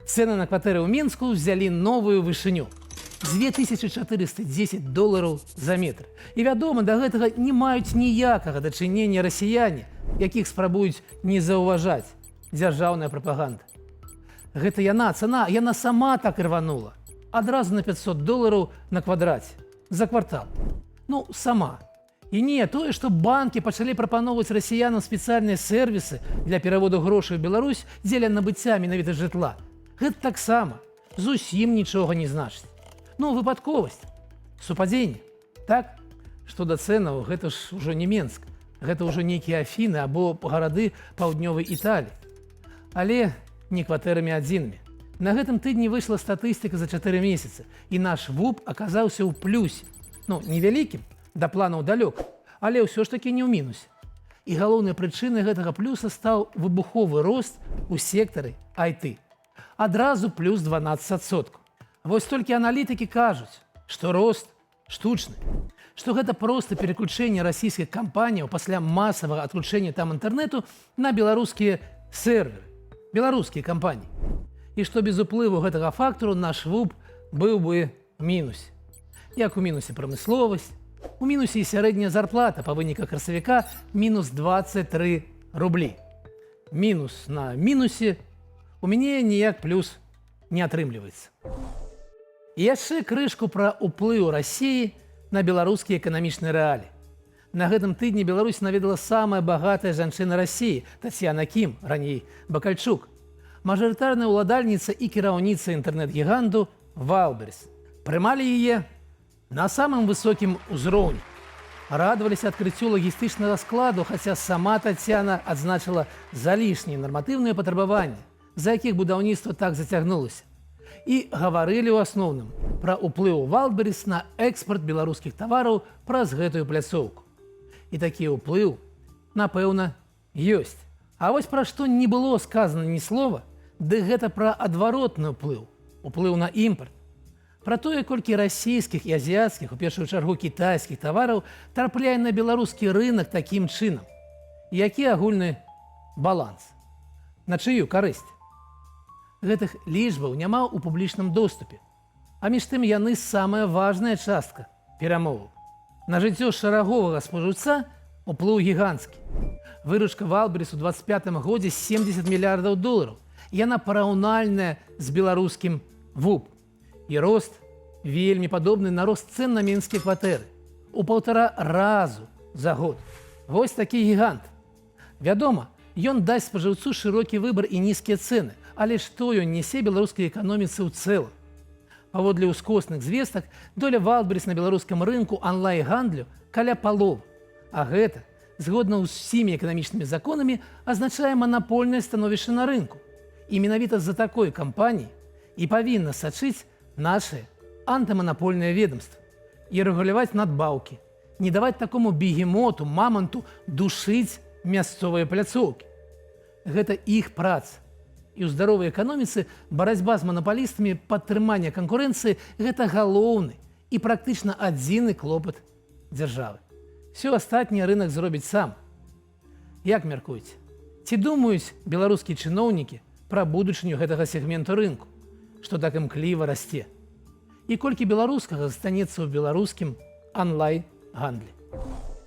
Цены на кватэры ў Мінску ўзялі новую вышыню. $2410 за метр. І вядома, да гэтага не маюць ніякага дачынення расіяне, якіх спрабуюць не заўважаць дзяржаўная прапаганда. Гэта цана, яна сама так рванула. Адразу на $500 на квадраце. За квартал. Ну, сама. І не тое, што банкі пачалі прапаноўваць расіянам спецыяльныя сервісы для пераводу грошай у Беларусь дзеля набыцця менавіта жытла. Гэта таксама зусім нічога не значыць. Ну, выпадковасць, супадзенне. Так, што да цэнаў, гэта ж ужо не Менск. Гэта ўжо нейкія Афіны або гарады паўднёвай Італіі. Але не кватэрамі адзінымі. На гэтым тыдні выйшла статыстыка за 4 месяцы, і наш ВУП аказаўся ў плюсе. Ну, невялікім, да планаў далёк, але ўсё ж такі не ў мінусе. І галоўнай прычынай гэтага плюса стаў выбуховы рост у сектары IT. Адразу плюс 12%. Вось толькі аналітыкі кажуць, што рост штучны, што гэта проста пераключэнне расійскіх кампаніяў пасля масавага адключэння там інтэрнэту на беларускія серверы, беларускія кампаніі. І што без уплыву гэтага фактару наш ВУП быў бы в мінусе. Як у мінусе прамысловасць, у мінусе і сярэдняя зарплата па выніках красавіка мінус 23 рублі. Мінус на мінусе у мяне ніяк плюс не атрымліваецца. І яшчэ крышку пра ўплыў Расіі на беларускія эканамічныя рэаліі. На гэтым тыдні Беларусь наведала самая багатая жанчына Расіі Тацьяна Кім, раней Бакальчук, мажарытарная ўладальніца і кіраўніца інтэрнэт-гіганду Вайлдберріс. Прымалі яе на самым высокім узроўні. Радаваліся адкрыццю лагістычнага складу, хаця сама Тацьяна адзначыла залішнія нарматыўныя патрабаванні, за якіх будаўніцтва так зацягнулася. І гаварылі ў асноўным пра ўплыў Вайлдберріс на экспарт беларускіх тавараў праз гэтую пляцоўку. І такі ўплыў, напэўна, ёсць. А вось пра што не было сказана ні слова, дык гэта пра адваротны ўплыў, уплыў на імпарт. Пра тое, колькі расійскіх і азіяцкіх, у першую чаргу кітайскіх тавараў трапляе на беларускі рынак такім чынам. Які агульны баланс? На чыю карысць? Гэтых лічбаў няма ў публічным доступе. А між тым яны самая важная частка перамоваў. На жыццё шараговага спажыўца уплыў гіганцкі. Выручка Вайлдберріс у 25 годзе $70 мільярдаў. Яна параўнальная з беларускім ВУП. І рост вельмі падобны на рост цэн на мінскія кватэры. У 1,5 разу за год. Вось такі гігант. Вядома, ён дасць спажыўцу шырокі выбар і нізкія цэны, але што ён нясе беларускай эканоміцы ў цэлым? Паводле ўскосных звестак, доля Вайлдберріс на беларускім рынку онлайн-гандлю каля паловы. А гэта, згодна з усімі эканамічнымі законамі, азначае манапольнае становішча на рынку. І менавіта з-за такой кампаніі і павінна сачыць нашае антыманапольнае ведомства і рэгуляваць надбаўкі, не даваць такому бегемоту, маманту душыць мясцовыя пляцоўкі. Гэта іх праца. І ў здаровай эканоміцы барацьба з манапалістамі, падтрыманне канкурэнцыі – гэта галоўны і практычна адзіны клопат дзяржавы. Всё астатняе рынак зробіць сам. Як мяркуеце? Ці думаюць беларускія чыноўнікі пра будучыню гэтага сегменту рынку, што так імкліва расце? І колькі беларускага застанецца ў беларускім онлайн-гандлі?